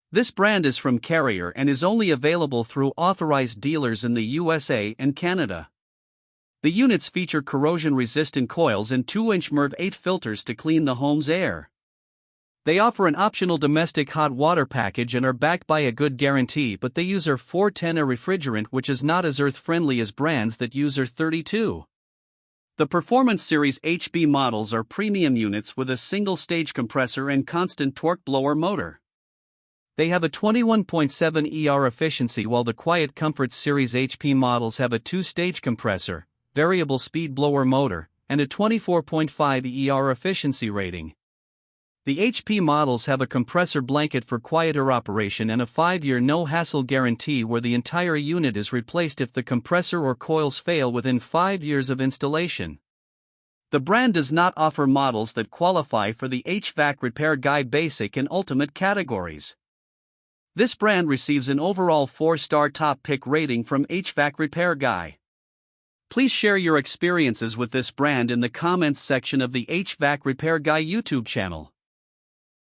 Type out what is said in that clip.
This brand is from Carrier and is only available through authorized dealers in the USA and Canada. The units feature corrosion-resistant coils and 2-inch MERV 8 filters to clean the home's air. They offer an optional domestic hot water package and are backed by a good guarantee, but they use R410, a refrigerant which is not as earth-friendly as brands that use R32. The Performance Series HB models are premium units with a single-stage compressor and constant torque blower motor. They have a 21.7 ER efficiency, while the QuietComfort Series HP models have a 2-stage compressor, variable speed blower motor, and a 24.5 ER efficiency rating. The HP models have a compressor blanket for quieter operation and a 5-year no-hassle guarantee where the entire unit is replaced if the compressor or coils fail within 5 years of installation. The brand does not offer models that qualify for the HvacRepairGuy Basic and Ultimate categories. This brand receives an overall 4-star top pick rating from HvacRepairGuy. Please share your experiences with this brand in the comments section of the HvacRepairGuy YouTube channel.